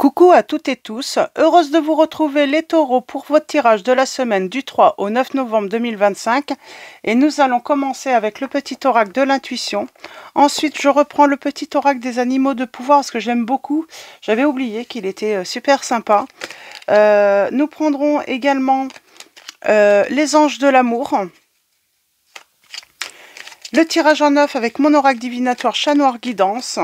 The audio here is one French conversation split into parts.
Coucou à toutes et tous, heureuse de vous retrouver les taureaux pour votre tirage de la semaine du 3 au 9 novembre 2025 et nous allons commencer avec le petit oracle de l'intuition. Ensuite je reprends le petit oracle des animaux de pouvoir parce que j'aime beaucoup, j'avais oublié qu'il était super sympa. Nous prendrons également les anges de l'amour. Le tirage en 9 avec mon oracle divinatoire chat noir guidance.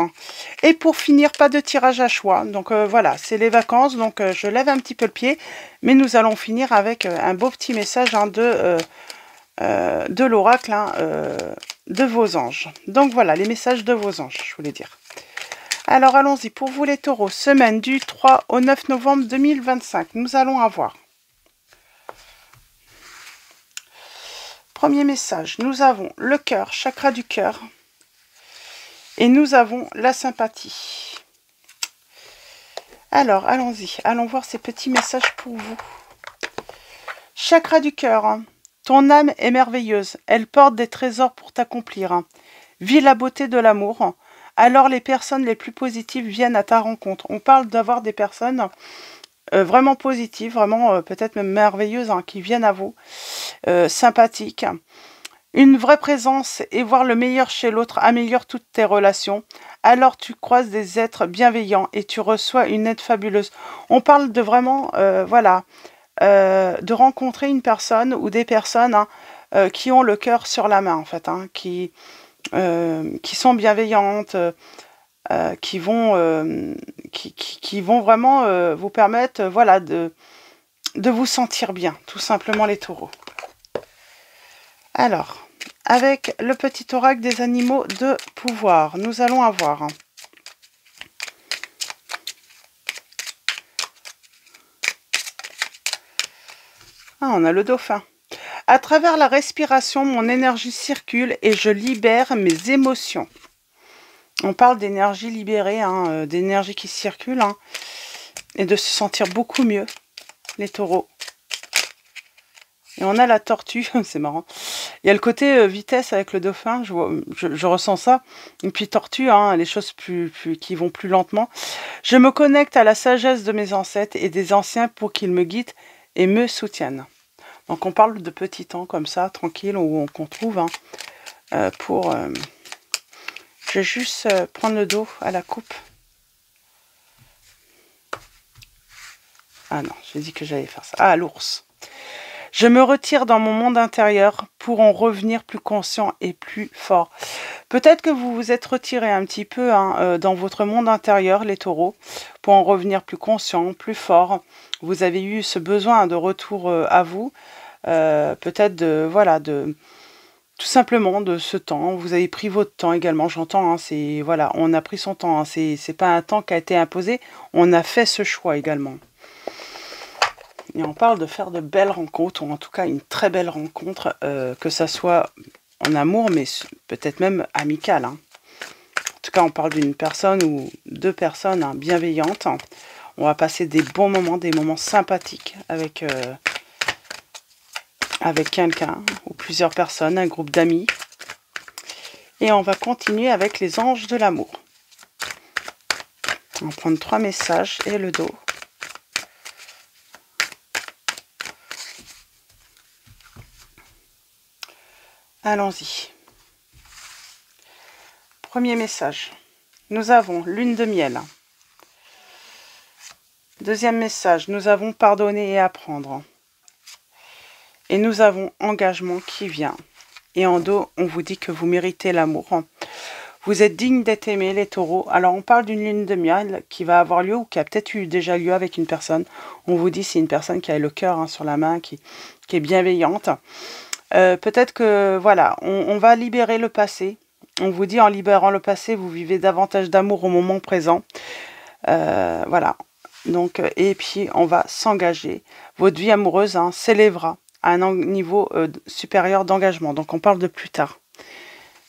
Et pour finir, pas de tirage à choix. Donc voilà, c'est les vacances, donc je lève un petit peu le pied. Mais nous allons finir avec un beau petit message de l'oracle de vos anges. Donc voilà, les messages de vos anges, je voulais dire. Alors allons-y, pour vous les taureaux, semaine du 3 au 9 novembre 2025, nous allons avoir... Premier message, nous avons le cœur, chakra du cœur, et nous avons la sympathie. Alors, allons-y, allons voir ces petits messages pour vous. Chakra du cœur, ton âme est merveilleuse, elle porte des trésors pour t'accomplir. Vis la beauté de l'amour, alors les personnes les plus positives viennent à ta rencontre. On parle d'avoir des personnes... vraiment positives, vraiment peut-être même merveilleuses, qui viennent à vous, sympathiques. Une vraie présence et voir le meilleur chez l'autre améliore toutes tes relations. Alors tu croises des êtres bienveillants et tu reçois une aide fabuleuse. On parle de vraiment, voilà, de rencontrer une personne ou des personnes qui ont le cœur sur la main, en fait, qui sont bienveillantes, qui vont vraiment vous permettre voilà, de vous sentir bien, tout simplement les taureaux. Alors, avec le petit oracle des animaux de pouvoir, nous allons avoir... Ah, on a le dauphin. À travers la respiration, mon énergie circule et je libère mes émotions. On parle d'énergie libérée, d'énergie qui circule, et de se sentir beaucoup mieux, les taureaux. Et on a la tortue, c'est marrant. Il y a le côté vitesse avec le dauphin, je ressens ça. Et puis tortue, les choses qui vont plus lentement. Je me connecte à la sagesse de mes ancêtres et des anciens pour qu'ils me guident et me soutiennent. Donc on parle de petits temps comme ça, tranquille, qu'on trouve pour... je vais juste prendre le dos à la coupe. Ah non, j'ai dit que j'allais faire ça. Ah, l'ours. Je me retire dans mon monde intérieur pour en revenir plus conscient et plus fort. Peut-être que vous vous êtes retiré un petit peu dans votre monde intérieur, les taureaux, pour en revenir plus conscient, plus fort. Vous avez eu ce besoin de retour à vous. Peut-être tout simplement de ce temps. Vous avez pris votre temps également, j'entends. Voilà, on a pris son temps. C'est pas un temps qui a été imposé. On a fait ce choix également. Et on parle de faire de belles rencontres, ou en tout cas une très belle rencontre, que ça soit en amour, mais peut-être même amicale. En tout cas, on parle d'une personne ou deux personnes bienveillantes. On va passer des bons moments, des moments sympathiques avec quelqu'un ou plusieurs personnes, un groupe d'amis. Et on va continuer avec les anges de l'amour. On va prendre 3 messages et le dos. Allons-y. Premier message. Nous avons lune de miel. Deuxième message. Nous avons pardonné et apprendre. Et nous avons engagement qui vient. Et en dos, on vous dit que vous méritez l'amour. Vous êtes digne d'être aimé, les taureaux. Alors, on parle d'une lune de miel qui va avoir lieu ou qui a peut-être eu déjà lieu avec une personne. On vous dit c'est une personne qui a le cœur sur la main, qui est bienveillante. Peut-être que, voilà, on va libérer le passé. On vous dit, en libérant le passé, vous vivez davantage d'amour au moment présent. Voilà. Donc, et puis, on va s'engager. Votre vie amoureuse s'élèvera à un niveau supérieur d'engagement. Donc, on parle de plus tard.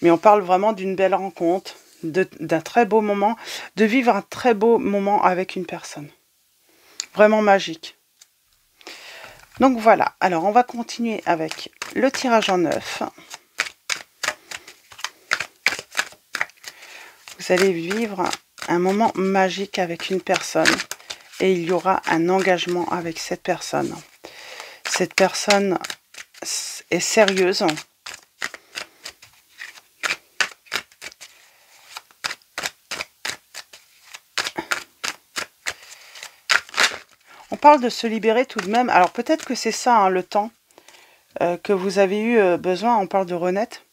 Mais on parle vraiment d'une belle rencontre, d'un très beau moment, de vivre un très beau moment avec une personne. Vraiment magique. Donc voilà, alors on va continuer avec le tirage en 9. Vous allez vivre un moment magique avec une personne et il y aura un engagement avec cette personne. Cette personne est sérieuse. On parle de se libérer tout de même. Alors peut-être que c'est ça, hein, le temps que vous avez eu besoin. On parle de renaître.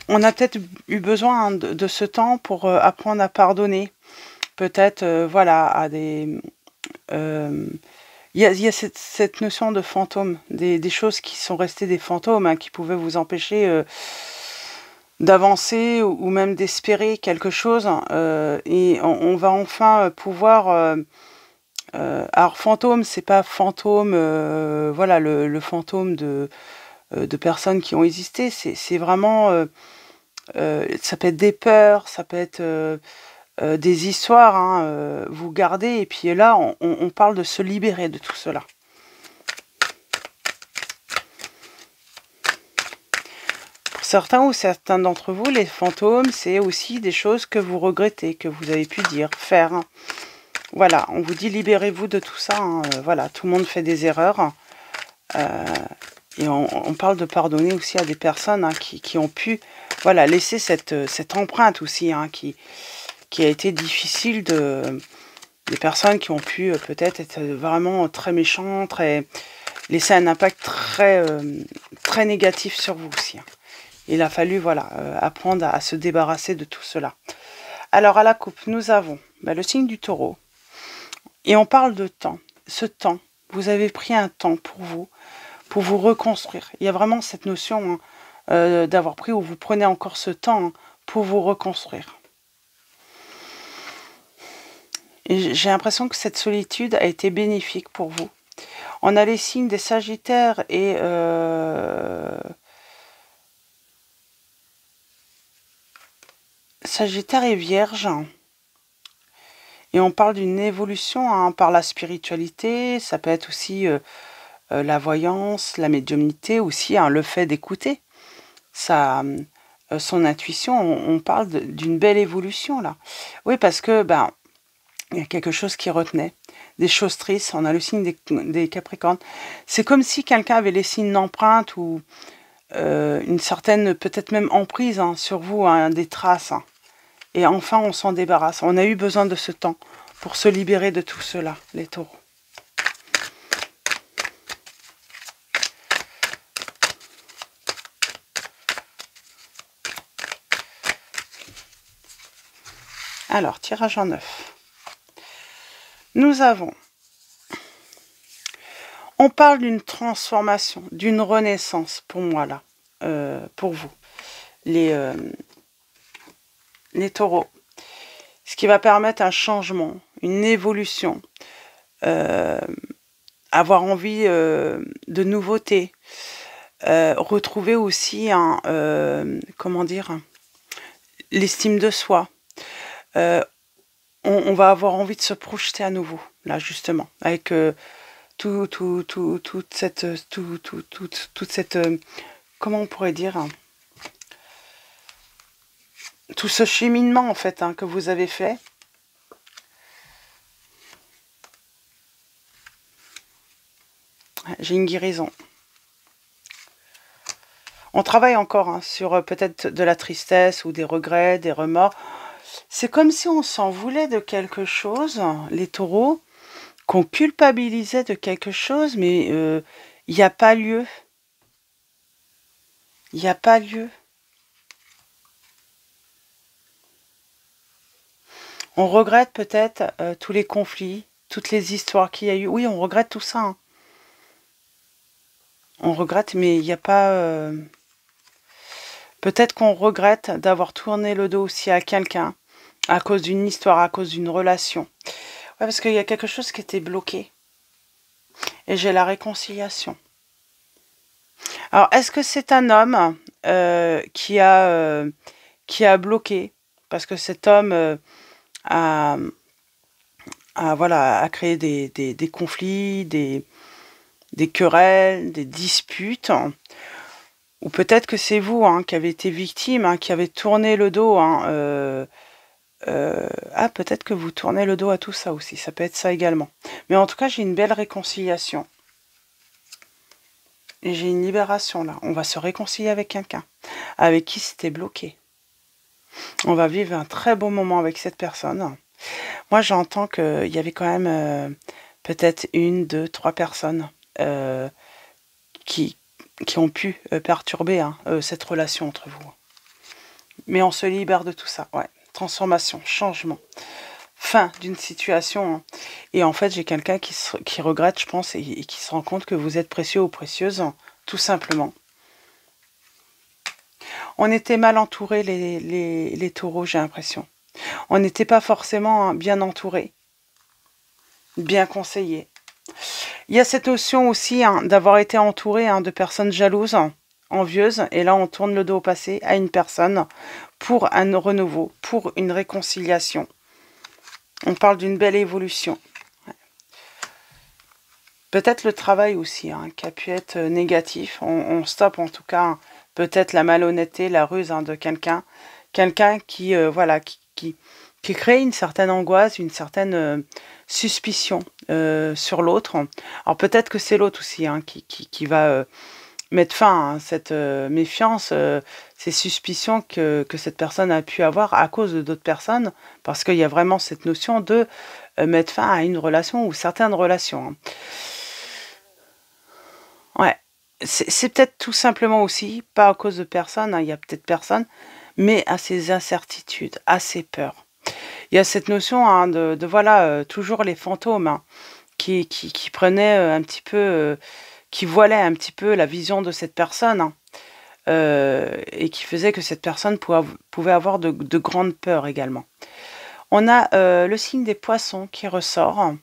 On a peut-être eu besoin, hein, de ce temps pour apprendre à pardonner. Peut-être, voilà, à des... Il y a cette notion de fantôme, des choses qui sont restées des fantômes, hein, qui pouvaient vous empêcher d'avancer ou même d'espérer quelque chose. Et on va enfin pouvoir... alors fantôme, c'est pas fantôme, voilà, le fantôme de personnes qui ont existé. C'est vraiment... ça peut être des peurs, ça peut être... des histoires, hein, vous gardez, et puis là, on parle de se libérer de tout cela. Pour certains ou certains d'entre vous, les fantômes, c'est aussi des choses que vous regrettez, que vous avez pu dire, faire. Voilà, on vous dit libérez-vous de tout ça, hein. Voilà, tout le monde fait des erreurs. Et on parle de pardonner aussi à des personnes, hein, qui ont pu, voilà, laisser cette empreinte aussi, hein, qui a été difficile, des personnes qui ont pu peut-être être vraiment très méchantes, laisser un impact très négatif sur vous aussi, hein. Il a fallu, voilà, apprendre à se débarrasser de tout cela. Alors à la coupe, nous avons le signe du taureau. Et on parle de temps. Ce temps, vous avez pris un temps pour vous reconstruire. Il y a vraiment cette notion, hein, d'avoir pris, ou vous prenez encore ce temps, hein, pour vous reconstruire. Et j'ai l'impression que cette solitude a été bénéfique pour vous. On a les signes des Sagittaires et Vierge. Et on parle d'une évolution, hein, par la spiritualité. Ça peut être aussi la voyance, la médiumnité aussi, hein, le fait d'écouter son intuition. On parle d'une belle évolution là. Oui, parce que il y a quelque chose qui retenait, des choses tristes. On a le signe des Capricornes. C'est comme si quelqu'un avait laissé une empreinte ou une certaine, peut-être même emprise, hein, sur vous, hein, des traces. Hein. Et enfin, on s'en débarrasse. On a eu besoin de ce temps pour se libérer de tout cela, les taureaux. Alors, tirage en 9. Nous avons... On parle d'une transformation, d'une renaissance, pour moi, là, pour vous, les taureaux. Ce qui va permettre un changement, une évolution, avoir envie de nouveautés, retrouver aussi comment dire, l'estime de soi. On va avoir envie de se projeter à nouveau, là, justement, avec toute cette, comment on pourrait dire, hein, tout ce cheminement, en fait, hein, que vous avez fait. J'ai une guérison. On travaille encore, hein, sur peut-être de la tristesse ou des regrets, des remords. C'est comme si on s'en voulait de quelque chose, les taureaux, qu'on culpabilisait de quelque chose, mais il n'y a pas lieu. Il n'y a pas lieu. On regrette peut-être tous les conflits, toutes les histoires qu'il y a eu. Oui, on regrette tout ça, hein. On regrette, mais il n'y a pas... Peut-être qu'on regrette d'avoir tourné le dos aussi à quelqu'un, à cause d'une histoire, à cause d'une relation. Ouais, parce qu'il y a quelque chose qui était bloqué. Et j'ai la réconciliation. Alors, est-ce que c'est un homme qui a bloqué? Parce que cet homme a créé des conflits, des querelles, des disputes. Ou peut-être que c'est vous, hein, qui avez été victime, hein, qui avez tourné le dos, hein, Ah, peut-être que vous tournez le dos à tout ça aussi. Ça peut être ça également. Mais en tout cas, j'ai une belle réconciliation. Et j'ai une libération là. On va se réconcilier avec quelqu'un avec qui c'était bloqué. On va vivre un très beau moment avec cette personne. Moi, j'entends qu'il y avait quand même peut-être 1, 2, 3 personnes qui ont pu perturber cette relation entre vous. Mais on se libère de tout ça. Ouais. Transformation, changement, fin d'une situation. Et en fait, j'ai quelqu'un qui regrette, je pense, et qui se rend compte que vous êtes précieux ou précieuse, tout simplement. On était mal entourés, les taureaux, j'ai l'impression. On n'était pas forcément bien entourés, bien conseillés. Il y a cette notion aussi d'avoir été entouré de personnes jalouses, envieuses, et là on tourne le dos au passé à une personne pour un renouveau, pour une réconciliation. On parle d'une belle évolution. Peut-être le travail aussi, qui a pu être négatif. On stoppe en tout cas peut-être la malhonnêteté, la ruse de quelqu'un. Quelqu'un qui, voilà, qui crée une certaine angoisse, une certaine suspicion sur l'autre. Alors peut-être que c'est l'autre aussi qui va mettre fin à cette méfiance, ces suspicions que cette personne a pu avoir à cause de d'autres personnes, parce qu'il y a vraiment cette notion de mettre fin à une relation ou certaines relations. Ouais, c'est peut-être tout simplement aussi, pas à cause de personne, il y a peut-être personne, mais à ces incertitudes, à ces peurs. Il y a cette notion de voilà, toujours les fantômes qui prenaient un petit peu, qui voilaient un petit peu la vision de cette personne et qui faisait que cette personne pouvait avoir de grandes peurs également. On a le signe des poissons qui ressort.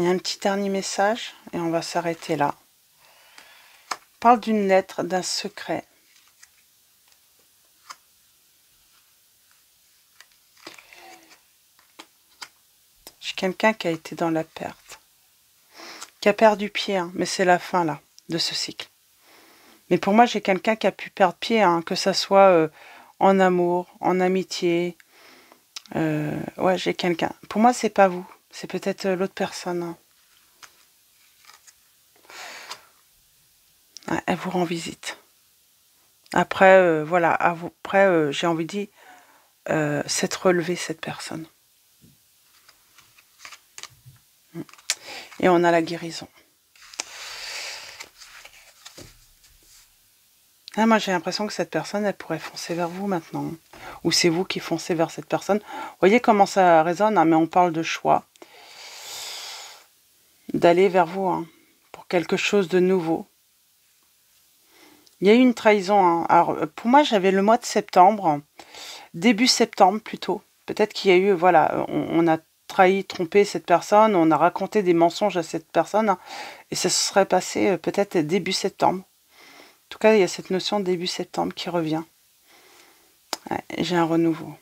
Il y a un petit dernier message et on va s'arrêter là. On parle d'une lettre, d'un secret. J'ai quelqu'un qui a été dans la perte, qui a perdu pied, mais c'est la fin là de ce cycle. Mais pour moi, j'ai quelqu'un qui a pu perdre pied, que ça soit en amour, en amitié. Ouais, j'ai quelqu'un. Pour moi, c'est pas vous. C'est peut-être l'autre personne. Ouais, elle vous rend visite. Après, voilà. Après, j'ai envie de dire, s'être relevé cette personne. Et on a la guérison. Ah, moi, j'ai l'impression que cette personne, elle pourrait foncer vers vous maintenant. Ou c'est vous qui foncez vers cette personne. Vous voyez comment ça résonne, mais on parle de choix. D'aller vers vous, pour quelque chose de nouveau. Il y a eu une trahison. Alors, pour moi, j'avais le mois de septembre, début septembre plutôt. Peut-être qu'il y a eu, voilà, on a trahi, trompé cette personne, on a raconté des mensonges à cette personne, et ça se serait passé peut-être début septembre. En tout cas, il y a cette notion de début septembre qui revient. Ouais, j'ai un renouveau.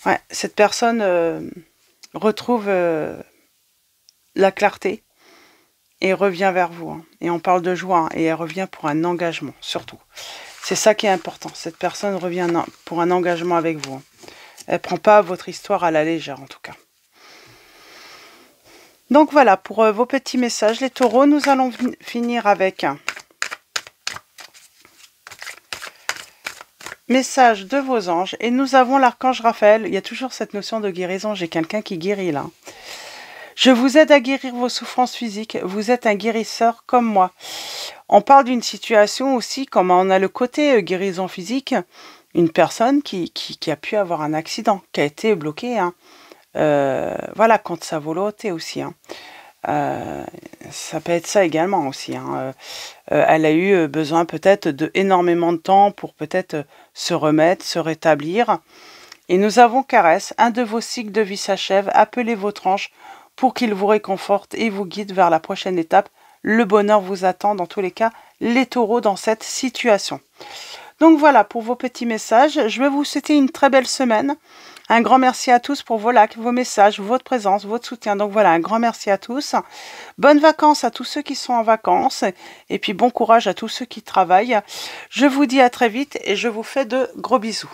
Ouais, cette personne retrouve la clarté et revient vers vous. Et on parle de joie, et elle revient pour un engagement, surtout. C'est ça qui est important. Cette personne revient pour un engagement avec vous. Elle ne prend pas votre histoire à la légère, en tout cas. Donc voilà, pour vos petits messages, les taureaux, nous allons finir avec un message de vos anges. Et nous avons l'archange Raphaël. Il y a toujours cette notion de guérison. J'ai quelqu'un qui guérit là. Je vous aide à guérir vos souffrances physiques. Vous êtes un guérisseur comme moi. On parle d'une situation aussi, comme on a le côté guérison physique, une personne qui a pu avoir un accident, qui a été bloquée, voilà, contre sa volonté aussi. Ça peut être ça également aussi. Elle a eu besoin peut-être d'énormément de temps pour peut-être se remettre, se rétablir. Et nous avons Caresse, un de vos cycles de vie s'achève. Appelez votre ange pour qu'il vous réconforte et vous guide vers la prochaine étape. Le bonheur vous attend dans tous les cas, les taureaux, dans cette situation. Donc voilà pour vos petits messages. Je vais vous souhaiter une très belle semaine Un grand merci à tous pour vos likes, vos messages, votre présence, votre soutien. Donc voilà, un grand merci à tous. Bonnes vacances à tous ceux qui sont en vacances. Et puis bon courage à tous ceux qui travaillent. Je vous dis à très vite et je vous fais de gros bisous.